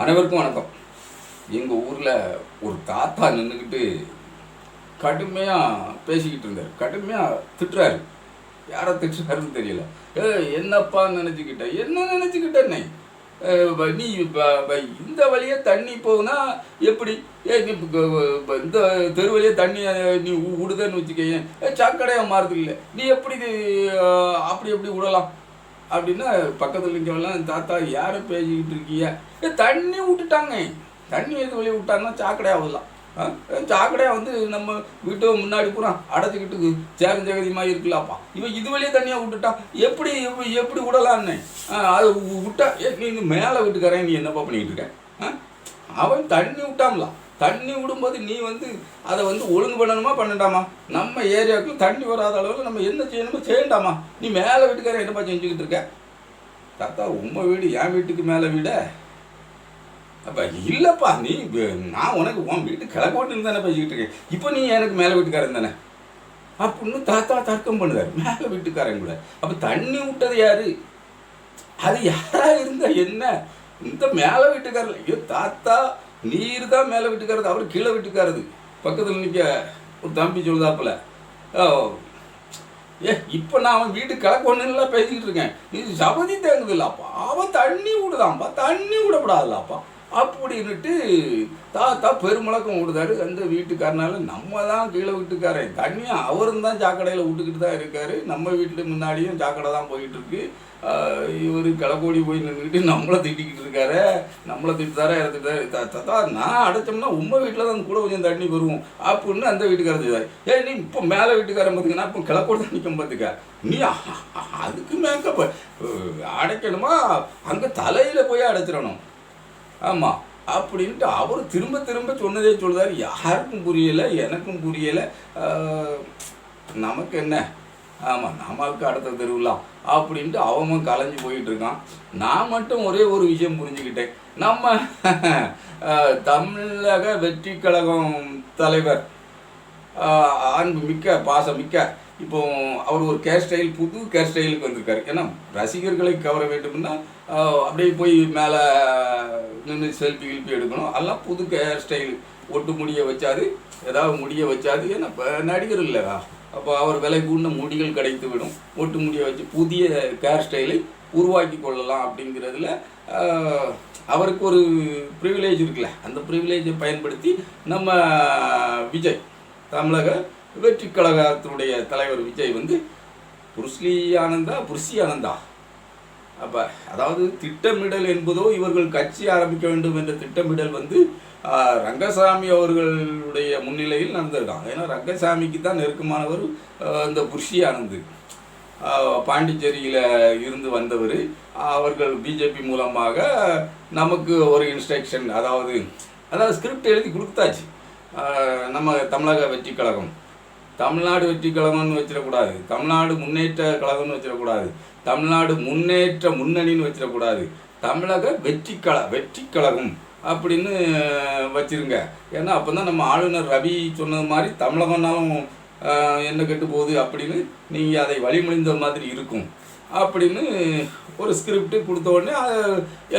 அனைவருக்கும் வணக்கம். எங்கள் ஊரில் ஒரு தாத்தா நின்றுக்கிட்டு கடுமையாக பேசிக்கிட்டு இருந்தார். கடுமையாக திட்டுறாரு. யாரை திட்டுறாருன்னு தெரியல. என்னப்பா நினச்சிக்கிட்ட, என்ன நினச்சிக்கிட்டேன்னே, நீ இந்த வழியே தண்ணி போகுனா எப்படி? நீ இந்த தெரு வழியே தண்ணி நீ விடுதன்னு வச்சுக்கேன், சாக்கடையாக மாறுது இல்லை, நீ எப்படி அப்படி எப்படி விடலாம் அப்படின்னா பக்கத்தில் இருக்கவெல்லாம், தாத்தா யாரை பேசிக்கிட்டு இருக்கீங்க? தண்ணி விட்டுட்டாங்க. தண்ணி எது வெளியே விட்டாங்கன்னா சாக்கடையாக வரலாம். சாக்கடையாக வந்து நம்ம வீட்டு முன்னாடி பூரா அடைச்சிக்கிட்டு சேரஞ்சகதியமாக இருக்கலாப்பா. இவன் இது வழியே தண்ணியாக விட்டுட்டான், எப்படி எப்படி விடலான்னு. அது விட்டா நீ மேலே வீட்டுக்காரன், நீ என்னப்பா பண்ணிக்கிட்டு இருக்க? அவன் தண்ணி விட்டாமலாம். தண்ணி விடும்போது நீ வந்து அதை வந்து ஒழுங்கு பண்ணணுமா பண்ணண்டாமா? நம்ம ஏரியாவுக்கு தண்ணி வராத அளவில் நம்ம என்ன செய்யணுமோ செய்யண்டாமா? நீ மேலே வீட்டுக்காரன் என்னப்பா செஞ்சுக்கிட்டு இருக்க? தாத்தா உங்கள் வீடு என் வீட்டுக்கு மேலே வீட? அப்போ இல்லைப்பா, நீ நான் உனக்கு உன் வீட்டு கிளக்கோட்டுன்னு தானே பேசிக்கிட்டு இருக்கேன், இப்போ நீ எனக்கு மேலே வீட்டுக்காரன் தானே அப்படின்னு தாத்தா தர்க்கம் பண்ணுதார் மேலே வீட்டுக்காரன் கூட. அப்போ தண்ணி விட்டது யாரு? அது யாராக இருந்தா என்ன? இந்த மேலே வீட்டுக்காரர். ஐயோ தாத்தா, நீர் தான் மேலே வீட்டுக்காரது, அவர் கீழே வீட்டுக்காரது. பக்கத்தில் நிற்க ஒரு தம்பி சொல்லுதாப்பில், இப்போ நான் அவன் வீட்டு கிளக்கொன்னுலாம் பேசிக்கிட்டு இருக்கேன், இது சபதி தேங்குது இல்லாப்பா, அவன் தண்ணி விடுதான்ப்பா, தண்ணி விடப்படாதுல்லாப்பா அப்படின்னுட்டு தாத்தா பெருமுழக்கம் விடுதாரு. அந்த வீட்டுக்காரனால நம்ம தான் கீழே வீட்டுக்காரன், தண்ணியை அவரும் தான் சாக்கடையில் விட்டுக்கிட்டு தான் இருக்காரு. நம்ம வீட்டுக்கு முன்னாடியும் சாக்கடை தான் போயிட்டு இருக்கு. இவர் கிளக்கோடி போய் நின்றுக்கிட்டு நம்மளை திட்டிக்கிட்டு இருக்காரு, நம்மளை திட்டுதாரா இறந்துட்டாரு. தாத்தா நான் அடைச்சோம்னா உங்கள் வீட்டில் தான் கூட கொஞ்சம் தண்ணி வருவோம் அப்படின்னு அந்த வீட்டுக்காரர் சொல்லுவார். நீ இப்போ மேலே வீட்டுக்காரன் பார்த்துக்கன்னா இப்போ கிளக்கோடு தான் நிற்கும் பார்த்துக்க, நீ அதுக்கு மேக்கப் அடைக்கணுமா, அங்கே தலையில் போய் அடைச்சிடணும். ஆமாம் அப்படின்ட்டு அவர் திரும்ப திரும்ப சொன்னதே சொல்லுதார். யாருக்கும் புரியலை, எனக்கும் புரியலை, நமக்கு என்ன, ஆமாம் நமக்கு அடுத்த தெருவலாம் அப்படின்ட்டு அவன் கலைஞ்சி போயிட்டு இருக்கான். நான் மட்டும் ஒரே ஒரு விஷயம் புரிஞ்சுக்கிட்டேன். நம்ம தமிழக வெற்றி கழகம் தலைவர் அன்பு மிக்க பாசம் மிக்க, இப்போ அவர் ஒரு கேர் ஸ்டைல், புது கேர் ஸ்டைலுக்கு வந்திருக்காரு. ஏன்னா ரசிகர்களை கவர வேண்டும்னா அப்படியே போய் மேலே நின்று செல்ஃபி கில்பி எடுக்கணும். அதெல்லாம் புது கேர் ஸ்டைல். ஒட்டு முடிய வச்சாது, ஏதாவது முடிய வச்சாது. ஏன்னா இப்போ நடிகர் இல்லையா, அப்போ அவர் விலை கூடின முடிகள் கிடைத்து விடும். ஒட்டு முடிய வச்சு புதிய கேர் ஸ்டைலை உருவாக்கி கொள்ளலாம் அப்படிங்கிறதுல அவருக்கு ஒரு ப்ரிவிலேஜ் இருக்குல்ல, அந்த ப்ரிவிலேஜை பயன்படுத்தி நம்ம விஜய், தமிழக வெற்றி கழகத்தினுடைய தலைவர் விஜய் வந்து புருஷி ஆனந்தா அப்போ அதாவது திட்டமிடல் என்பதோ இவர்கள் கட்சி ஆரம்பிக்க வேண்டும் என்ற திட்டமிடல் வந்து ரங்கசாமி அவர்களுடைய முன்னிலையில் நடந்திருக்காங்க. ஏன்னா ரங்கசாமிக்கு தான் நெருக்கமானவர் இந்த புருஷி ஆனந்த். பாண்டிச்சேரியில் இருந்து வந்தவர். அவர்கள் பிஜேபி மூலமாக நமக்கு ஒரு இன்ஸ்ட்ரக்ஷன், அதாவது ஸ்கிரிப்ட் எழுதி கொடுத்தாச்சு. நம்ம தமிழக வெற்றி கழகம், தமிழ்நாடு வெற்றி கழகம்னு வச்சிடக்கூடாது, தமிழ்நாடு முன்னேற்ற கழகம்னு வச்சிடக்கூடாது, தமிழ்நாடு முன்னேற்ற முன்னணின்னு வச்சிடக்கூடாது, தமிழக வெற்றி கழகம் அப்படின்னு வச்சுருங்க. ஏன்னா அப்போ தான் நம்ம ஆளுநர் ரவி சொன்னது மாதிரி தமிழகம்னாலும் என்ன கெட்டு போகுது அப்படின்னு நீங்கள் அதை வழிமொழிந்த மாதிரி இருக்கும் அப்படின்னு ஒரு ஸ்கிரிப்ட் கொடுத்த உடனே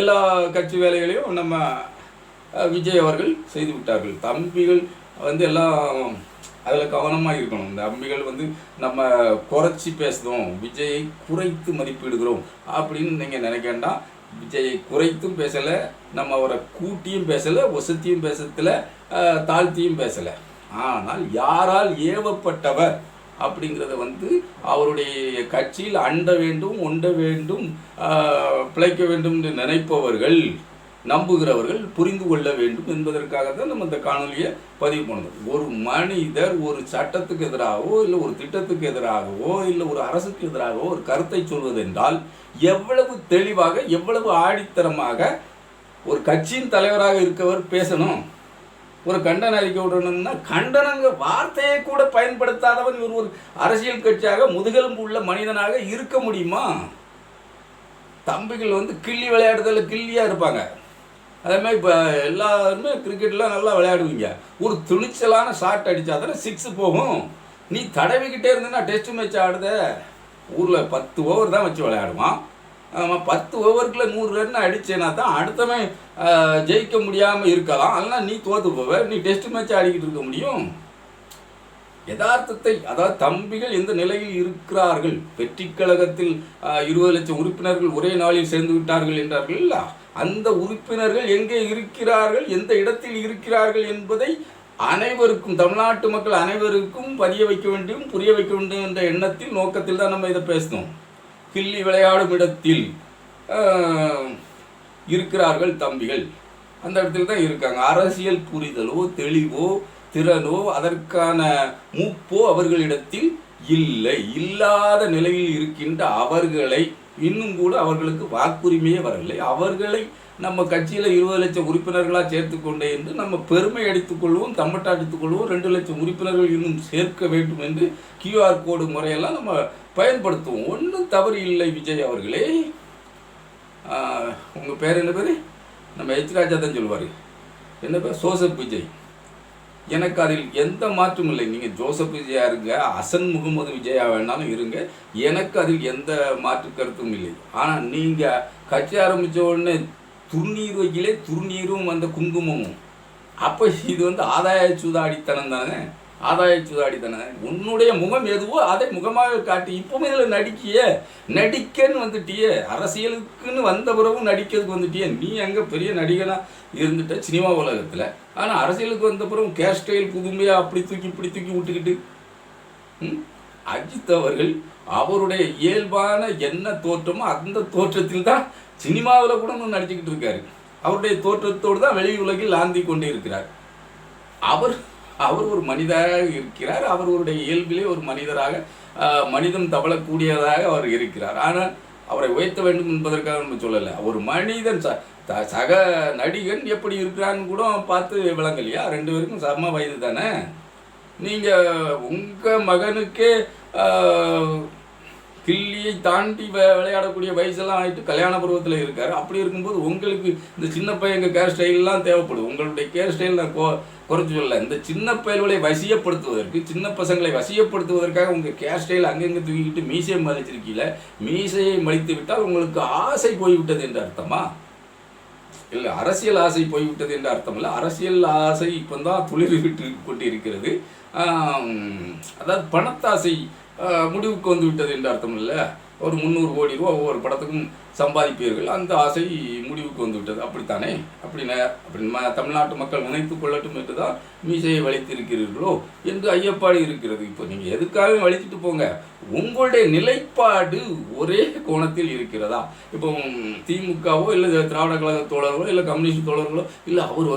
எல்லா கட்சி வேலைகளையும் நம்ம விஜய் அவர்கள் செய்து விட்டார்கள். தம்பிகள் வந்து எல்லாம் அதில் கவனமாக இருக்கணும். இந்த தம்பிகள் வந்து நம்ம குறைச்சி பேசுகிறோம், விஜயை குறைத்து மதிப்பிடுகிறோம் அப்படின்னு நீங்கள் நினைக்கண்டா. விஜயை குறைத்தும் பேசலை, நம்ம அவரை கூட்டியும் பேசலை, ஒசத்தியும் பேசத்தில் தாழ்த்தியும் பேசலை. ஆனால் யாரால் ஏவப்பட்டவர் அப்படிங்கிறத வந்து அவருடைய கட்சியில் அண்ட வேண்டும், ஒண்ட வேண்டும், பிழைக்க வேண்டும் என்று நினைப்பவர்கள், நம்புகிறவர்கள் புரிந்து கொள்ள வேண்டும் என்பதற்காக தான் நம்ம இந்த காணொலியை பதிவு பண்ணணும். ஒரு மனிதர் ஒரு சட்டத்துக்கு எதிராகவோ இல்லை ஒரு திட்டத்துக்கு எதிராகவோ இல்லை ஒரு அரசுக்கு எதிராகவோ ஒரு கருத்தை சொல்வதென்றால் எவ்வளவு தெளிவாக, எவ்வளவு ஆடித்தரமாக ஒரு கட்சியின் தலைவராக இருக்கவர் பேசணும். ஒரு கண்டன அறிக்கை விடணும்னா கண்டனங்க வார்த்தையை கூட பயன்படுத்தாதவன் இவர் ஒரு அரசியல் கட்சியாக முதுகெலும்பு உள்ள மனிதனாக இருக்க முடியுமா? தம்பிகள் வந்து கிள்ளி விளையாடுறதுல கிள்ளியாக இருப்பாங்க. அதே மாதிரி இப்போ எல்லாருமே கிரிக்கெட்லாம் நல்லா விளையாடுவீங்க. ஒரு துணிச்சலான ஷாட் அடித்தா தானே 6 போகும். நீ தடவிக்கிட்டே இருந்தேன்னா டெஸ்ட் மேட்ச் ஆடுத ஊரில் 10 ஓவர் தான் வச்சு விளையாடுவான். ஆமாம், 10 ஓவருக்குள்ள 100 ரன் அடிச்சேன்னா தான் அடுத்தவன் ஜெயிக்க முடியாமல் இருக்கலாம். அதனால் நீ தோற்று போவ, நீ டெஸ்ட் மேட்ச் ஆடிக்கிட்டு இருக்க முடியும். யதார்த்தத்தை, அதாவது தம்பிகள் எந்த நிலையில் இருக்கிறார்கள், வெற்றி கழகத்தில் 20 லட்சம் உறுப்பினர்கள் ஒரே நாளில் சேர்ந்து விட்டார்கள் என்றார்கள். அந்த உறுப்பினர்கள் எங்கே இருக்கிறார்கள், எந்த இடத்தில் இருக்கிறார்கள் என்பதை அனைவருக்கும், தமிழ்நாட்டு மக்கள் அனைவருக்கும் பதிய வைக்க வேண்டும், புரிய வைக்க வேண்டும் என்ற எண்ணத்தில், நோக்கத்தில் தான் நம்ம இதை பேசணும். கிள்ளி விளையாடும் இடத்தில் இருக்கிறார்கள் தம்பிகள், அந்த இடத்துல தான் இருக்காங்க. அரசியல் புரிதலோ தெளிவோ திறனோ அதற்கான மூப்போ அவர்களிடத்தில் இல்லை. இல்லாத நிலையில் இருக்கின்ற அவர்களை, இன்னும் கூட அவர்களுக்கு வாக்குரிமையே வரவில்லை, அவர்களை நம்ம கட்சியில் 20 லட்சம் உறுப்பினர்களாக சேர்த்துக்கொண்டே என்று நம்ம பெருமை அடித்துக்கொள்வோம், தம்பட்டை அடித்துக்கொள்வோம். 2 லட்சம் உறுப்பினர்கள் இன்னும் சேர்க்க வேண்டும் என்று QR கோடு முறையெல்லாம் நம்ம பயன்படுத்துவோம். ஒன்றும் தவறு இல்லை விஜய் அவர்களே. உங்கள் பேர் என்ன பேர்? நம்ம ராஜா தான் சொல்லுவார். என்ன பேர்? ஜோசப் விஜய். எனக்கு அதில் எந்த மாற்றும் இல்லை. நீங்கள் ஜோசப் விஜயா இருங்க, அசன் முகமது விஜயா வேணாலும் இருங்க, எனக்கு அதில் எந்த மாற்று கருத்தும் இல்லை. ஆனால் நீங்கள் கட்சி ஆரம்பித்த உடனே துர்நீர் வைக்கலே, துர்நீரும் அந்த குங்குமமும், அப்போ இது ஆதாய சூதாடித்தனம் தானே, ஆதாய சூதாடித்தனம். உன்னுடைய முகம் எதுவோ அதை முகமாக காட்டி இப்போவும் இதில் நடிக்கன்னு வந்துட்டியே, அரசியலுக்குன்னு வந்த பிறகும் நடிக்கிறதுக்கு வந்துட்டியே. நீ அங்கே பெரிய நடிகனாக இருந்துட்ட சினிமா உலகத்தில், ஆனால் அரசியலுக்கு வந்த பிறகு கேர் ஸ்டைல் புதுமையாக அப்படி தூக்கி இப்படி தூக்கி விட்டுக்கிட்டு அஜித் அவர்கள் அவருடைய இயல்பான என்ன தோற்றமோ அந்த தோற்றத்தில் தான் சினிமாவில் கூட நடிச்சுக்கிட்டு இருக்காரு. அவருடைய தோற்றத்தோடு தான் வெளி உலகில் ஆந்தி கொண்டு இருக்கிறார். அவர் ஒரு மனிதராக இருக்கிறார். அவருடைய இயல்பிலே ஒரு மனிதராக, மனிதம் தவழக்கூடியதாக அவர் இருக்கிறார். ஆனால் அவரை உயர்த்த வேண்டும் என்பதற்காக நம்ம சொல்லலை. ஒரு மனிதன் சக நடிகன் எப்படி இருக்கிறான்னு கூட பார்த்து விளங்கலையா? 2 பேருக்கும் சம வயது தானே. நீங்கள் உங்கள் மகனுக்கே கிள்ளியை தாண்டி விளையாடக்கூடிய வயசெல்லாம் ஆகிட்டு கல்யாண பருவத்தில் இருக்கார். அப்படி இருக்கும்போது உங்களுக்கு இந்த சின்ன பையங்க கேர் ஸ்டைல்லாம் தேவைப்படும். உங்களுடைய கேர் ஸ்டைல் நான் குறைச்சி சொல்லலை. இந்த சின்ன பயிர்களை வசியப்படுத்துவதற்கு, சின்ன பசங்களை வசியப்படுத்துவதற்காக உங்கள் கேர் ஸ்டைல் அங்கங்கே தூக்கிக்கிட்டு மீசையை மலிச்சிருக்கீங்கள. மீசையை மலித்து விட்டால் உங்களுக்கு ஆசை போய்விட்டது என்று அர்த்தமா? இல்லை, அரசியல் ஆசை போய்விட்டது என்று அர்த்தம் இல்லை. அரசியல் ஆசை இப்போ தான் துளிர் விட்டு கொண்டு இருக்கிறது. அதாவது பணத்தாசை முடிவுக்கு வந்து விட்டது என்று அர்த்தம் இல்லை. ஒரு 300 கோடி ரூபா ஒவ்வொரு படத்துக்கும் சம்பாதிப்பீர்கள், அந்த ஆசை முடிவுக்கு வந்து விட்டது. அப்படித்தானே? அப்படி தமிழ்நாட்டு மக்கள் நினைத்து கொள்ளட்டும் என்று தான் மீசையை வலித்திருக்கிறீர்களோ என்று ஐயப்பாடு இருக்கிறது. இப்போ நீங்கள் எதுக்காக வலித்துட்டு போங்க, உங்களுடைய நிலைப்பாடு ஒரே கோணத்தில் இருக்கிறதா? இப்போ திமுகவோ இல்லை திராவிட கழக தோழர்களோ இல்லை கம்யூனிஸ்ட் தோழர்களோ இல்லை அவர்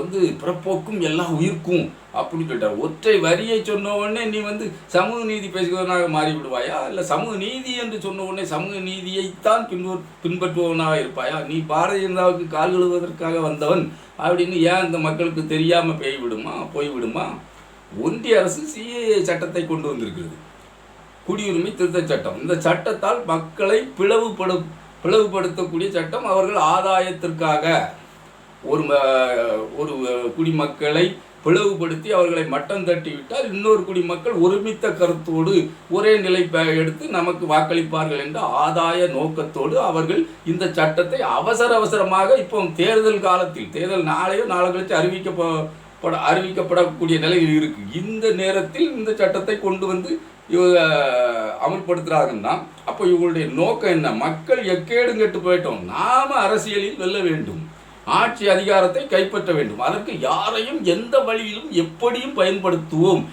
பிறப்போக்கும் எல்லா உயிர்க்கும் அப்படின்னு சொல்லிட்டார். ஒற்றை வரியை சொன்ன உடனே நீ சமூக நீதி பேசுகிறவனாக மாறிவிடுவாயா? இல்லை சமூக நீதி என்று சொன்ன உடனே சமூக நீதியைத்தான் பின்பற்றுபவனாக இருப்பாயா? நீ பாரதிய ஜனதாவுக்கு கால் கழுவதற்காக வந்தவன் அப்படின்னு ஏன் இந்த மக்களுக்கு தெரியாமல் போய்விடுமா? ஒன்றிய அரசு CAA சட்டத்தை கொண்டு வந்திருக்கிறது, குடியுரிமை திருத்த சட்டம். இந்த சட்டத்தால் மக்களை பிளவுபடுத்தக்கூடிய சட்டம். அவர்கள் ஆதாயத்திற்காக ஒரு குடிமக்களை பிளவுபடுத்தி அவர்களை மட்டம் தட்டிவிட்டால் இன்னொரு குடிமக்கள் ஒருமித்த கருத்தோடு ஒரே நிலை எடுத்து நமக்கு வாக்களிப்பார்கள் என்ற ஆதாய நோக்கத்தோடு அவர்கள் இந்த சட்டத்தை அவசரமாக இப்போ தேர்தல் காலத்தில், தேர்தல் நாளையோ நாளை கழித்து அறிவிக்கப்படக்கூடிய நிலையில் இருக்கு. இந்த நேரத்தில் இந்த சட்டத்தை கொண்டு இவங்க அமல்படுத்துகிறாங்கன்னா அப்போ இவங்களுடைய நோக்கம் என்ன? மக்கள் எக்கேடும் கெட்டு போயிட்டோம், நாம அரசியலில் வெல்ல வேண்டும், ஆட்சி அதிகாரத்தை கைப்பற்ற வேண்டும், அதற்கு யாரையும் எந்த வழியிலும் எப்படியும் பயன்படுத்துவோம்,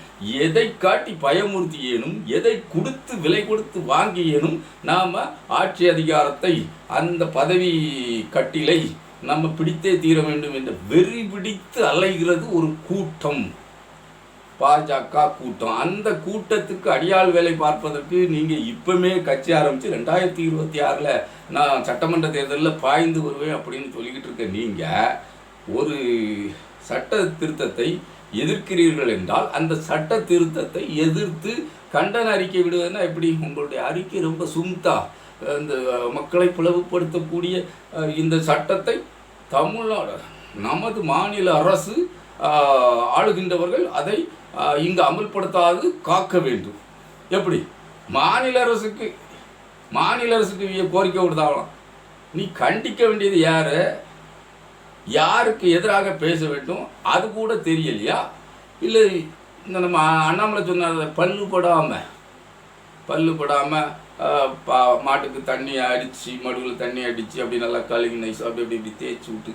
எதை காட்டி பயமுறுத்தியேனும் எதை கொடுத்து விலை கொடுத்து வாங்கியேனும் நாம் ஆட்சி அதிகாரத்தை, அந்த பதவி கட்டிலை நம்ம பிடித்தே தீர வேண்டும் என்ற வெறி பிடித்து அலைகிறது ஒரு கூட்டம், பாஜக கூட்டம். அந்த கூட்டத்துக்கு அடியாள் வேலை பார்ப்பதற்கு நீங்கள் இப்பவுமே கட்சி ஆரம்பித்து 2026 நான் சட்டமன்ற தேர்தலில் பாய்ந்து வருவேன் அப்படின்னு சொல்லிக்கிட்டு இருக்க நீங்கள் ஒரு சட்ட திருத்தத்தை எதிர்க்கிறீர்கள் என்றால் அந்த சட்ட திருத்தத்தை எதிர்த்து கண்டன அறிக்கை விடுவதுன்னா எப்படி? உங்களுடைய அறிக்கை ரொம்ப சும்தா, இந்த மக்களை பிளவுபடுத்தக்கூடிய இந்த சட்டத்தை தமிழ்நாடு நமது மாநில அரசு ஆளுகின்றவர்கள் அதை இங்கு அமல்படுத்தாது காக்க வேண்டும். எப்படி? மாநில அரசுக்கு கோரிக்கை விடுதாகலாம், நீ கண்டிக்க வேண்டியது யாரு, யாருக்கு எதிராக பேச வேண்டும் அது கூட தெரியலையா? இல்லை இந்த நம்ம அண்ணாமலை சொன்ன பல்லு படாமல் மாட்டுக்கு தண்ணி அடித்து மடுவில் தண்ணி அடித்து அப்படி நல்லா கழுவி நைஸ் அப்படி அப்படி இப்படி தேய்ச்சி விட்டு,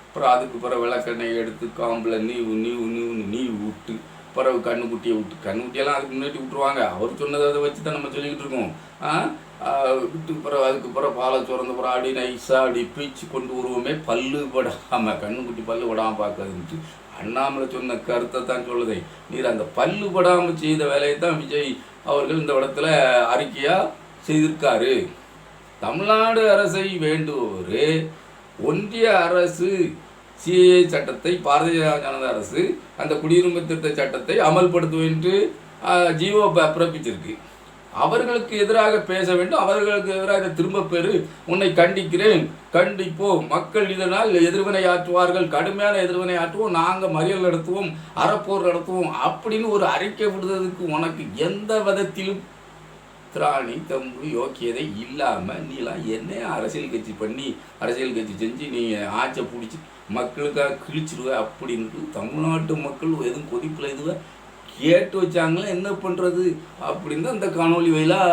அப்புறம் அதுக்கு பிறகு விளக்கெண்ணெய் எடுத்து காம்பில் நீவு விட்டு, பிறகு கண்ணுக்குட்டியை விட்டு, கண்ணுக்குட்டியெல்லாம் அதுக்கு முன்னாடி விட்டுருவாங்க. அவர் சொன்னதை அதை வச்சு தான் நம்ம சொல்லிக்கிட்டு இருக்கோம். விட்டு பிறகு அதுக்கு பிறகு பாலை சுரந்த பிறகு அடி நைஸாக அப்படி பீச்சு கொண்டு வருவோமே, பல்லு படாமல் கண்ணுக்குட்டி பல்லு படாமல் பார்க்காதுன்ட்டு அண்ணாமலை சொன்ன கருத்தை தான் சொல்லுதே. நீர் அந்த பல்லு படாமல் செய்த வேலையை தான் விஜய் அவர்கள் இந்த இடத்துல அறிக்கையாக செய்திருக்காரு. தமிழ்நாடு அரசை வேண்டுவோர் ஒன்றிய அரசு சிஏஏ சட்டத்தை, பாரதிய ஜனதா அரசு அந்த குடியுரிமை திருத்த சட்டத்தை அமல்படுத்தும் என்று ஜிஓ பிறப்பிச்சிருக்கு. அவர்களுக்கு எதிராக பேச வேண்டும், அவர்களுக்கு எதிராக திரும்ப பெறு, உன்னை கண்டிக்கிறேன், கண்டிப்போம், மக்கள் இதனால் எதிர்வினை ஆற்றுவார்கள், கடுமையான எதிர்வினை ஆற்றுவோம், நாங்கள் மறியல் நடத்துவோம், அறப்போர் நடத்துவோம் அப்படின்னு ஒரு அறிக்கை விடுறதுக்கு உனக்கு எந்த விதத்திலும் திராணி தம்பு யோக்கியதை இல்லாமல் நீலாம் என்ன அரசியல் கட்சி பண்ணி அரசியல் கட்சி செஞ்சு நீ ஆட்சை பிடிச்சி மக்களுக்காக கிழிச்சிடுவ அப்படின்ட்டு தமிழ்நாட்டு மக்கள் எதுவும் கொதிப்பில் எதுவும் கேட்டு வச்சாங்களே என்ன பண்ணுறது அப்படின்னு அந்த காணொலி வயலாக